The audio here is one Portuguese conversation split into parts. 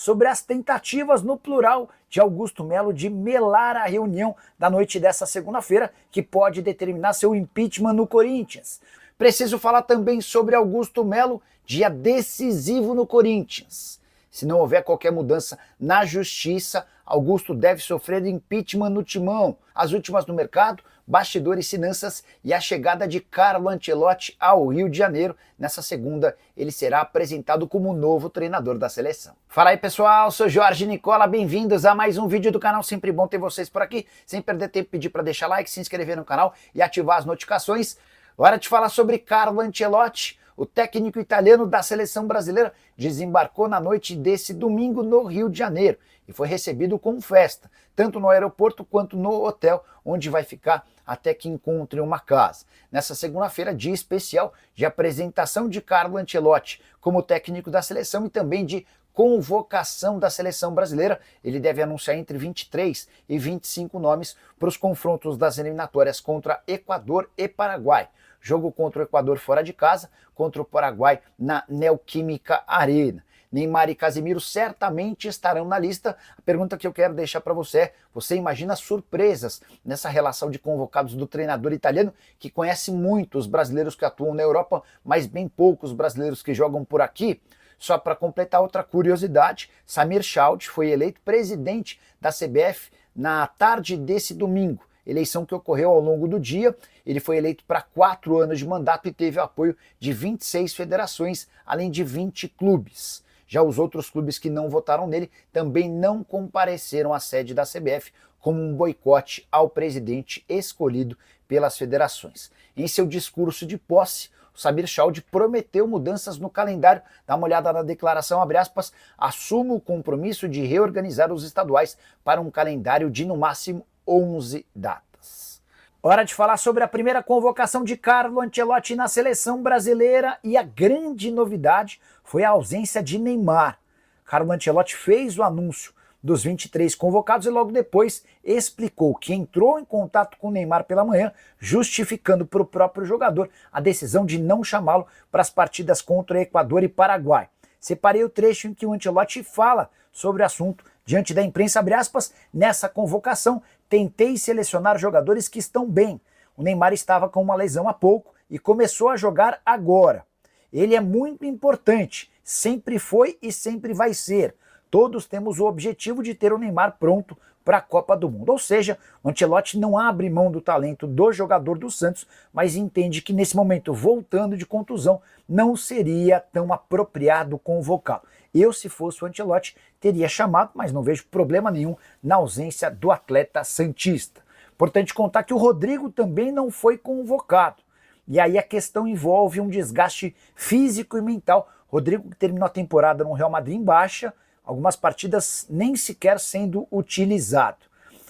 sobre as tentativas, no plural, de Augusto Melo de melar a reunião da noite dessa segunda-feira, que pode determinar seu impeachment no Corinthians. Preciso falar também sobre Augusto Melo, dia decisivo no Corinthians. Se não houver qualquer mudança na justiça, Augusto deve sofrer impeachment no Timão. As últimas no mercado, bastidores, finanças e a chegada de Carlo Ancelotti ao Rio de Janeiro. Nessa segunda, ele será apresentado como novo treinador da seleção. Fala aí, pessoal, sou Jorge Nicola, bem-vindos a mais um vídeo do canal. Sempre bom ter vocês por aqui. Sem perder tempo, pedir para deixar like, se inscrever no canal e ativar as notificações. Hora de falar sobre Carlo Ancelotti. O técnico italiano da seleção brasileira desembarcou na noite desse domingo no Rio de Janeiro e foi recebido com festa, tanto no aeroporto quanto no hotel, onde vai ficar até que encontre uma casa. Nessa segunda-feira, dia especial de apresentação de Carlo Ancelotti como técnico da seleção e também de convocação da seleção brasileira. Ele deve anunciar entre 23 e 25 nomes para os confrontos das eliminatórias contra Equador e Paraguai. Jogo contra o Equador fora de casa, contra o Paraguai na Neoquímica Arena. Neymar e Casemiro certamente estarão na lista. A pergunta que eu quero deixar para você é: você imagina surpresas nessa relação de convocados do treinador italiano, que conhece muito os brasileiros que atuam na Europa, mas bem poucos brasileiros que jogam por aqui? Só para completar outra curiosidade, Samir Chaude foi eleito presidente da CBF na tarde desse domingo. Eleição que ocorreu ao longo do dia. Ele foi eleito para 4 anos de mandato e teve o apoio de 26 federações, além de 20 clubes. Já os outros clubes que não votaram nele também não compareceram à sede da CBF, como um boicote ao presidente escolhido pelas federações. Em seu discurso de posse, o Samir Chaude prometeu mudanças no calendário. Dá uma olhada na declaração, abre aspas: assumo o compromisso de reorganizar os estaduais para um calendário de no máximo 11 datas. Hora de falar sobre a primeira convocação de Carlo Ancelotti na seleção brasileira, e a grande novidade foi a ausência de Neymar. Carlo Ancelotti fez o anúncio dos 23 convocados e logo depois explicou que entrou em contato com o Neymar pela manhã, justificando para o próprio jogador a decisão de não chamá-lo para as partidas contra Equador e Paraguai. Separei o trecho em que o Ancelotti fala sobre o assunto diante da imprensa, abre aspas: nessa convocação tentei selecionar jogadores que estão bem. O Neymar estava com uma lesão há pouco e começou a jogar agora. Ele é muito importante, sempre foi e sempre vai ser. Todos temos o objetivo de ter o Neymar pronto para a Copa do Mundo. Ou seja, o Ancelotti não abre mão do talento do jogador do Santos, mas entende que nesse momento, voltando de contusão, não seria tão apropriado convocá-lo. Eu, se fosse o Ancelotti, teria chamado, mas não vejo problema nenhum na ausência do atleta santista. Importante contar que o Rodrigo também não foi convocado. E aí a questão envolve um desgaste físico e mental. Rodrigo terminou a temporada no Real Madrid em baixa, algumas partidas nem sequer sendo utilizado.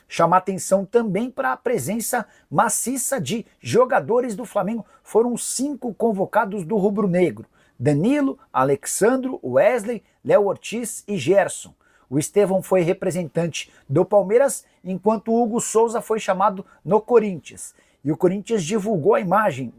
Chamar atenção também para a presença maciça de jogadores do Flamengo. Foram 5 convocados do rubro-negro: Danilo, Alexandro, Wesley, Léo Ortiz e Gerson. O Estevão foi representante do Palmeiras, enquanto o Hugo Souza foi chamado no Corinthians. E o Corinthians divulgou a imagem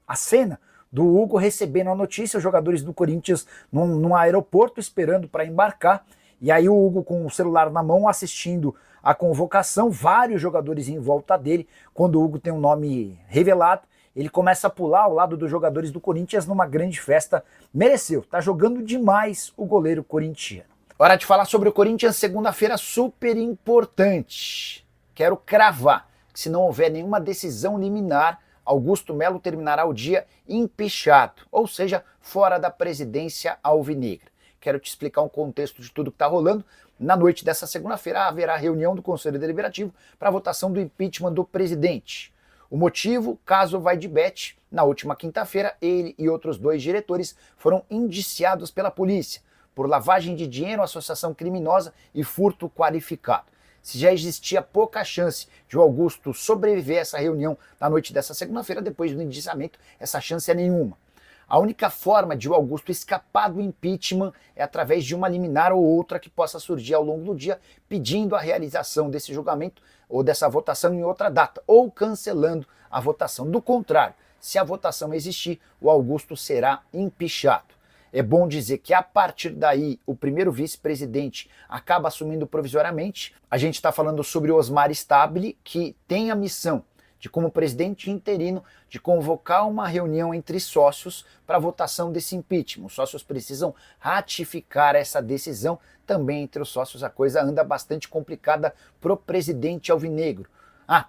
a cena do Hugo recebendo a notícia, os jogadores do Corinthians num aeroporto esperando para embarcar, e aí o Hugo com o celular na mão assistindo a convocação, vários jogadores em volta dele. Quando o Hugo tem um nome revelado, ele começa a pular ao lado dos jogadores do Corinthians numa grande festa. Mereceu, tá jogando demais o goleiro corintiano. Hora de falar sobre o Corinthians, segunda-feira super importante. Quero cravar que se não houver nenhuma decisão liminar, Augusto Melo terminará o dia empichado, ou seja, fora da presidência alvinegra. Quero te explicar um contexto de tudo que está rolando. Na noite dessa segunda-feira haverá reunião do Conselho Deliberativo para a votação do impeachment do presidente. O motivo: caso vai de bet. Na última quinta-feira, ele e outros 2 diretores foram indiciados pela polícia por lavagem de dinheiro, associação criminosa e furto qualificado. Se já existia pouca chance de o Augusto sobreviver a essa reunião na noite dessa segunda-feira, depois do indiciamento, essa chance é nenhuma. A única forma de o Augusto escapar do impeachment é através de uma liminar ou outra que possa surgir ao longo do dia, pedindo a realização desse julgamento ou dessa votação em outra data, ou cancelando a votação. Do contrário, se a votação existir, o Augusto será empichado. É bom dizer que a partir daí o primeiro vice-presidente acaba assumindo provisoriamente. A gente está falando sobre o Osmar Stabile, que tem a missão de, como presidente interino, de convocar uma reunião entre sócios para a votação desse impeachment. Os sócios precisam ratificar essa decisão. Também entre os sócios a coisa anda bastante complicada para o presidente alvinegro.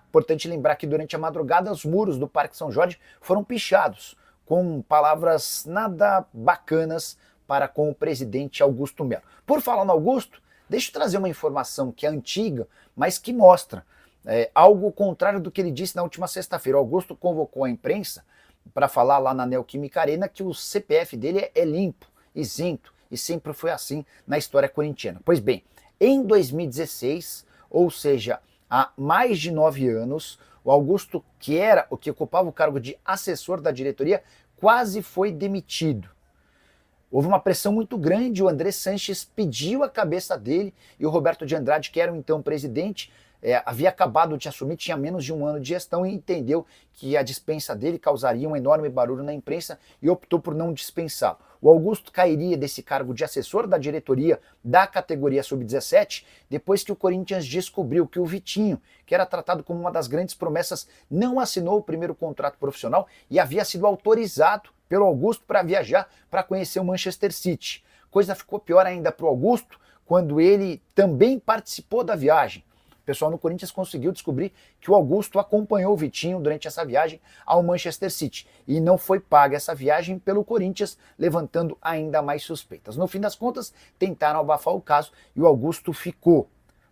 Importante lembrar que durante a madrugada os muros do Parque São Jorge foram pichados, com palavras nada bacanas para com o presidente Augusto Melo. Por falar no Augusto, deixa eu trazer uma informação que é antiga, mas que mostra algo contrário do que ele disse na última sexta-feira. O Augusto convocou a imprensa para falar lá na Neoquímica Arena que o CPF dele é limpo, isento, e sempre foi assim na história corintiana. Pois bem, em 2016, ou seja, há mais de 9 anos, o Augusto, que ocupava o cargo de assessor da diretoria, quase foi demitido. Houve uma pressão muito grande, o André Sanches pediu a cabeça dele e o Roberto de Andrade, que era o então presidente, havia acabado de assumir, tinha menos de um ano de gestão e entendeu que a dispensa dele causaria um enorme barulho na imprensa e optou por não dispensá-lo. O Augusto cairia desse cargo de assessor da diretoria da categoria sub-17 depois que o Corinthians descobriu que o Vitinho, que era tratado como uma das grandes promessas, não assinou o primeiro contrato profissional e havia sido autorizado pelo Augusto para viajar para conhecer o Manchester City. Coisa ficou pior ainda para o Augusto quando ele também participou da viagem. O pessoal no Corinthians conseguiu descobrir que o Augusto acompanhou o Vitinho durante essa viagem ao Manchester City e não foi paga essa viagem pelo Corinthians, levantando ainda mais suspeitas. No fim das contas, tentaram abafar o caso e o Augusto ficou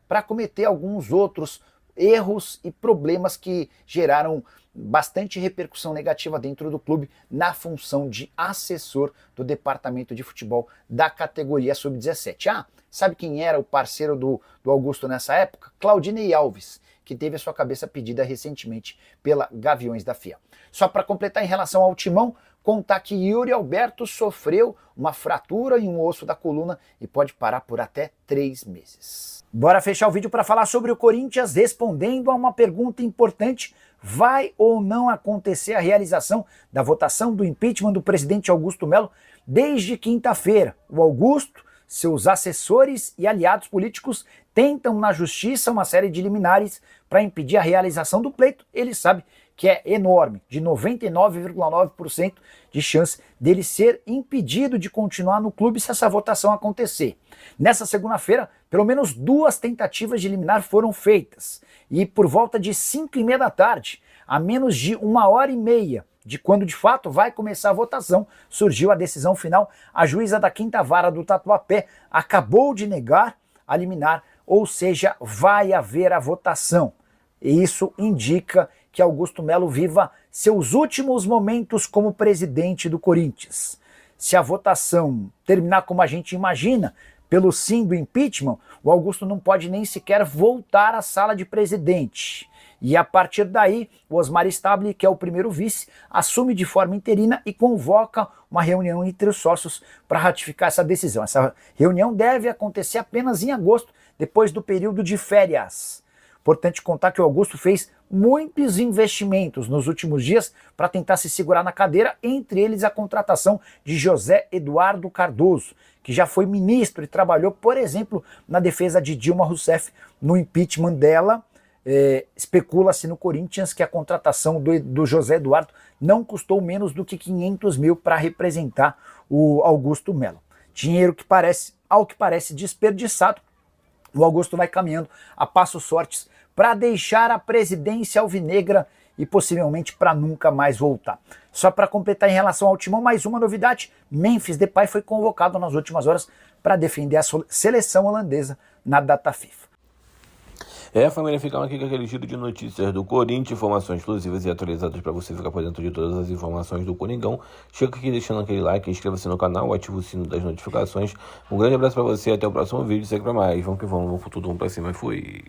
para cometer alguns outros erros e problemas que geraram bastante repercussão negativa dentro do clube na função de assessor do departamento de futebol da categoria sub-17. Sabe quem era o parceiro do Augusto nessa época? Claudinei Alves, que teve a sua cabeça pedida recentemente pela Gaviões da Fiel. Só para completar em relação ao Timão, contar que Yuri Alberto sofreu uma fratura em um osso da coluna e pode parar por até 3 meses. Bora fechar o vídeo para falar sobre o Corinthians respondendo a uma pergunta importante. Vai ou não acontecer a realização da votação do impeachment do presidente Augusto Melo desde quinta-feira? O Augusto, seus assessores e aliados políticos tentam na justiça uma série de liminares para impedir a realização do pleito. Ele sabe que é enorme, de 99,9% de chance dele ser impedido de continuar no clube se essa votação acontecer. Nessa segunda-feira, pelo menos 2 tentativas de liminar foram feitas, e por volta de 5h30 da tarde, a menos de 1h30 de quando de fato vai começar a votação, surgiu a decisão final. A juíza da 5ª Vara do Tatuapé acabou de negar a liminar, ou seja, vai haver a votação. E isso indica que Augusto Melo viva seus últimos momentos como presidente do Corinthians. Se a votação terminar como a gente imagina, pelo sim do impeachment, o Augusto não pode nem sequer voltar à sala de presidente. E a partir daí, o Osmar Stabile, que é o primeiro vice, assume de forma interina e convoca uma reunião entre os sócios para ratificar essa decisão. Essa reunião deve acontecer apenas em agosto, depois do período de férias. Importante contar que o Augusto fez muitos investimentos nos últimos dias para tentar se segurar na cadeira, entre eles a contratação de José Eduardo Cardoso, que já foi ministro e trabalhou, por exemplo, na defesa de Dilma Rousseff no impeachment dela. Especula-se no Corinthians que a contratação do José Eduardo não custou menos do que 500 mil para representar o Augusto Melo. Dinheiro que ao que parece desperdiçado. O Augusto vai caminhando a passos fortes para deixar a presidência alvinegra e possivelmente para nunca mais voltar. Só para completar em relação ao Timão, mais uma novidade: Memphis Depay foi convocado nas últimas horas para defender a seleção holandesa na data FIFA. Família, ficamos aqui com aquele giro de notícias do Corinthians, informações exclusivas e atualizadas para você ficar por dentro de todas as informações do Coringão. Chega aqui deixando aquele like, inscreva-se no canal, ativa o sino das notificações. Um grande abraço para você, até o próximo vídeo, segue para mais. Vamos que vamos com tudo, vamos para cima e fui!